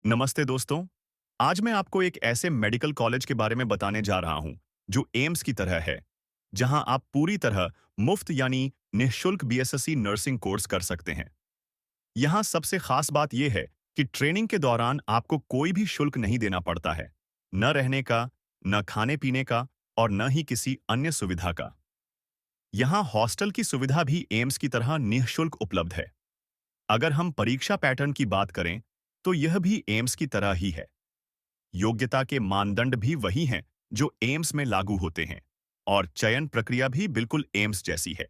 नमस्ते दोस्तों। आज मैं आपको एक ऐसे मेडिकल कॉलेज के बारे में बताने जा रहा हूं जो एम्स की तरह है, जहां आप पूरी तरह मुफ्त यानी निःशुल्क बीएसएससी नर्सिंग कोर्स कर सकते हैं। यहां सबसे खास बात यह है कि ट्रेनिंग के दौरान आपको कोई भी शुल्क नहीं देना पड़ता है, न रहने का, न खाने पीने का और न ही किसी अन्य सुविधा का। यहां हॉस्टल की सुविधा भी एम्स की तरह निःशुल्क उपलब्ध है। अगर हम परीक्षा पैटर्न की बात करें, तो यह भी एम्स की तरह ही है। योग्यता के मानदंड भी वही हैं जो एम्स में लागू होते हैं और चयन प्रक्रिया भी बिल्कुल एम्स जैसी है।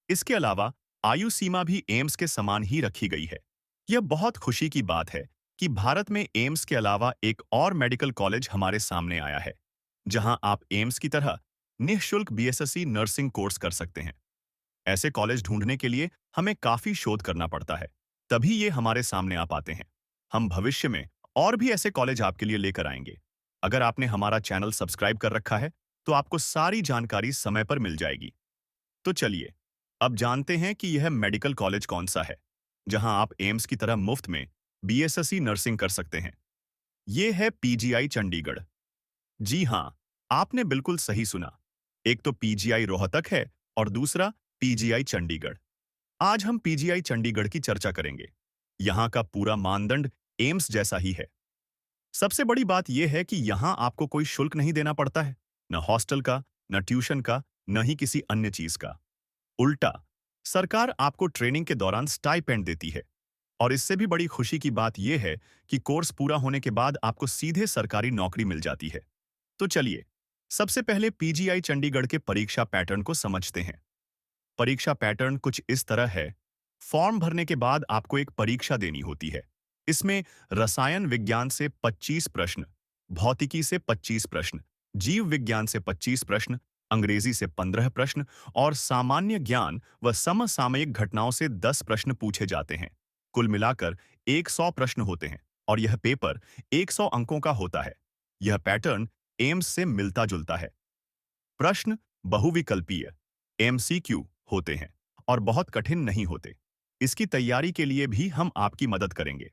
इसके अलावा आयु सीमा भी एम्स के समान ही रखी गई है। यह बहुत खुशी की बात है कि भारत में एम्स के अलावा एक और मेडिकल कॉलेज हमारे सामने आया है, जहां आप एम्स की तरह निःशुल्क बीएसएससी नर्सिंग कोर्स कर सकते हैं। ऐसे कॉलेज ढूंढने के लिए हमें काफी शोध करना पड़ता है, तभी ये हमारे सामने आ पाते हैं। हम भविष्य में और भी ऐसे कॉलेज आपके लिए लेकर आएंगे। अगर आपने हमारा चैनल सब्सक्राइब कर रखा है, तो आपको सारी जानकारी समय पर मिल जाएगी। तो चलिए, अब जानते हैं कि यह मेडिकल कॉलेज कौन सा है, जहां आप एम्स की तरह मुफ्त में बीएसएससी नर्सिंग कर सकते हैं। ये है पीजीआई चंडीगढ़। जी हाँ, आपने बिल्कुल सही सुना। एक तो पीजीआई रोहतक है और दूसरा पीजीआई चंडीगढ़। आज हम पीजीआई चंडीगढ़ की चर्चा करेंगे। यहाँ का पूरा मानदंड एम्स जैसा ही है। सबसे बड़ी बात यह है कि यहाँ आपको कोई शुल्क नहीं देना पड़ता है, न हॉस्टल का, न ट्यूशन का, न ही किसी अन्य चीज का। उल्टा, सरकार आपको ट्रेनिंग के दौरान स्टाइपेंड देती है। और इससे भी बड़ी खुशी की बात यह है कि कोर्स पूरा होने के बाद आपको सीधे सरकारी नौकरी मिल जाती है। तो चलिए, सबसे पहले पीजीआई चंडीगढ़ के परीक्षा पैटर्न को समझते हैं। परीक्षा पैटर्न कुछ इस तरह है। फॉर्म भरने के बाद आपको एक परीक्षा देनी होती है। इसमें रसायन विज्ञान से 25 प्रश्न, भौतिकी से 25 प्रश्न, जीव विज्ञान से 25 प्रश्न, अंग्रेजी से 15 प्रश्न और सामान्य ज्ञान व समसामयिक घटनाओं से 10 प्रश्न पूछे जाते हैं। कुल मिलाकर 100 प्रश्न होते हैं और यह पेपर 100 अंकों का होता है। यह पैटर्न एम्स से मिलता जुलता है। प्रश्न बहुविकल्पीय एमसीक्यू होते हैं और बहुत कठिन नहीं होते। इसकी तैयारी के लिए भी हम आपकी मदद करेंगे।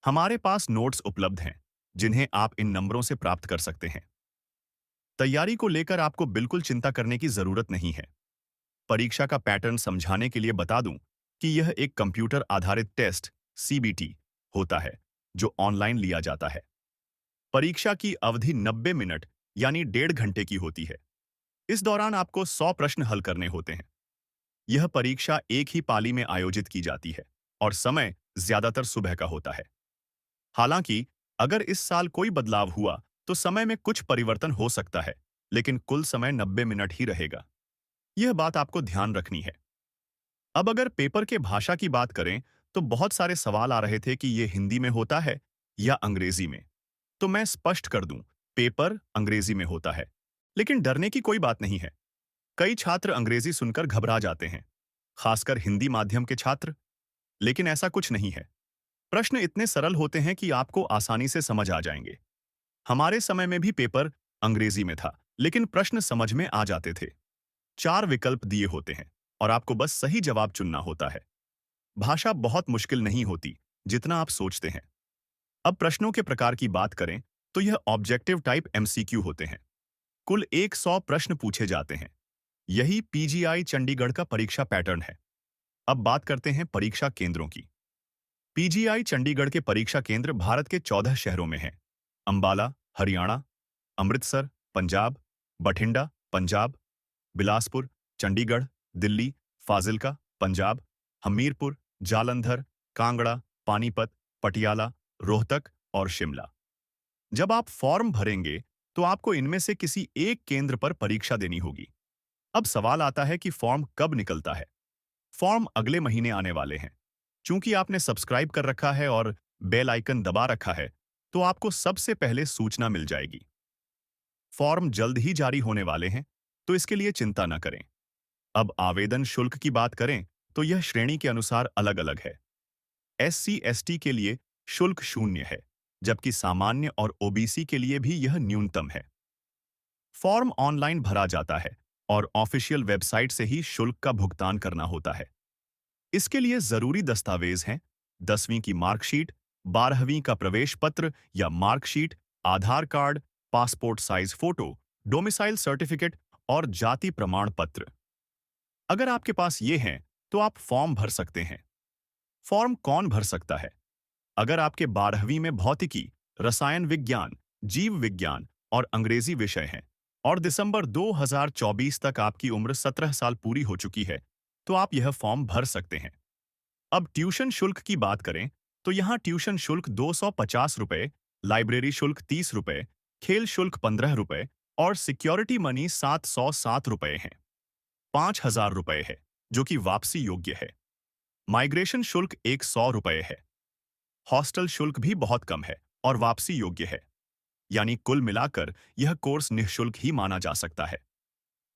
हमारे पास नोट्स उपलब्ध हैं, जिन्हें आप इन नंबरों से प्राप्त कर सकते हैं। तैयारी को लेकर आपको बिल्कुल चिंता करने की जरूरत नहीं है। परीक्षा का पैटर्न समझाने के लिए बता दूं कि यह एक कंप्यूटर आधारित टेस्ट सीबीटी होता है, जो ऑनलाइन लिया जाता है। परीक्षा की अवधि 90 मिनट यानी 1.5 घंटे की होती है। इस दौरान आपको 100 प्रश्न हल करने होते हैं। यह परीक्षा एक ही पाली में आयोजित की जाती है और समय ज्यादातर सुबह का होता है। हालांकि अगर इस साल कोई बदलाव हुआ तो समय में कुछ परिवर्तन हो सकता है, लेकिन कुल समय 90 मिनट ही रहेगा। यह बात आपको ध्यान रखनी है। अब अगर पेपर के भाषा की बात करें, तो बहुत सारे सवाल आ रहे थे कि यह हिंदी में होता है या अंग्रेजी में। तो मैं स्पष्ट कर दूं, पेपर अंग्रेजी में होता है, लेकिन डरने की कोई बात नहीं है। कई छात्र अंग्रेजी सुनकर घबरा जाते हैं, खासकर हिंदी माध्यम के छात्र। लेकिन ऐसा कुछ नहीं है। प्रश्न इतने सरल होते हैं कि आपको आसानी से समझ आ जाएंगे। हमारे समय में भी पेपर अंग्रेजी में था, लेकिन प्रश्न समझ में आ जाते थे। 4 विकल्प दिए होते हैं और आपको बस सही जवाब चुनना होता है। भाषा बहुत मुश्किल नहीं होती, जितना आप सोचते हैं। अब प्रश्नों के प्रकार की बात करें, तो यह ऑब्जेक्टिव टाइप एमसीक्यू होते हैं। कुल 100 प्रश्न पूछे जाते हैं। यही पीजीआई चंडीगढ़ का परीक्षा पैटर्न है। अब बात करते हैं परीक्षा केंद्रों की। पीजीआई चंडीगढ़ के परीक्षा केंद्र भारत के 14 शहरों में हैं। अंबाला, हरियाणा; अमृतसर, पंजाब; बठिंडा, पंजाब; बिलासपुर, चंडीगढ़, दिल्ली; फाजिल्का, पंजाब; हमीरपुर, जालंधर, कांगड़ा, पानीपत, पटियाला, रोहतक और शिमला। जब आप फॉर्म भरेंगे, तो आपको इनमें से किसी एक केंद्र पर परीक्षा देनी होगी। अब सवाल आता है कि फॉर्म कब निकलता है। फॉर्म अगले महीने आने वाले हैं। चूंकि आपने सब्सक्राइब कर रखा है और बेल आइकन दबा रखा है, तो आपको सबसे पहले सूचना मिल जाएगी। फॉर्म जल्द ही जारी होने वाले हैं, तो इसके लिए चिंता न करें। अब आवेदन शुल्क की बात करें, तो यह श्रेणी के अनुसार अलग-अलग है। एससी/एसटी के लिए शुल्क 0 है, जबकि सामान्य और ओबीसी के लिए भी यह न्यूनतम है। फॉर्म ऑनलाइन भरा जाता है और ऑफिशियल वेबसाइट से ही शुल्क का भुगतान करना होता है। इसके लिए जरूरी दस्तावेज हैं 10वीं की मार्कशीट, 12वीं का प्रवेश पत्र या marksheet, Aadhaar card, passport size photo, domicile certificate और जाति प्रमाण पत्र। अगर आपके पास ये हैं, तो आप फॉर्म भर सकते हैं। फॉर्म कौन भर सकता है? अगर आपके 12वीं में भौतिकी, रसायन विज्ञान, जीव विज्ञान और अंग्रेजी विषय हैं और दिसंबर 2024 तक आपकी उम्र 17 साल पूरी हो चुकी है, तो आप यह फॉर्म भर सकते हैं। अब ट्यूशन शुल्क की बात करें, तो यहाँ ट्यूशन शुल्क 250 रुपए, लाइब्रेरी शुल्क 30 रुपए, खेल शुल्क 15 रुपए और सिक्योरिटी मनी 707 रुपए हैं। 5,000 रुपए है, जो कि वापसी योग्य है। माइग्रेशन शुल्क 100 रुपए है। हॉस्टल शुल्क भी बहुत कम है और वापसी योग्य है। यानी कुल मिलाकर यह कोर्स निःशुल्क ही माना जा सकता है।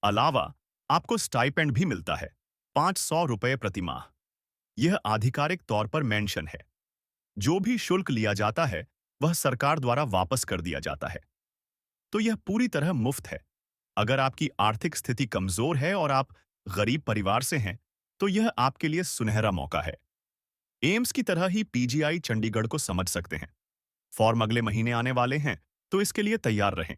अलावा आपको स्टाइपेंड भी मिलता है, 500 रुपए प्रति माह। यह आधिकारिक तौर पर मेंशन है। जो भी शुल्क लिया जाता है, वह सरकार द्वारा वापस कर दिया जाता है। तो यह पूरी तरह मुफ्त है। अगर आपकी आर्थिक स्थिति कमजोर है और आप गरीब परिवार से हैं, तो यह आपके लिए सुनहरा मौका है। एम्स की तरह ही पीजीआई चंडीगढ़ को समझ सकते हैं। फॉर्म अगले महीने आने वाले हैं, तो इसके लिए तैयार रहें।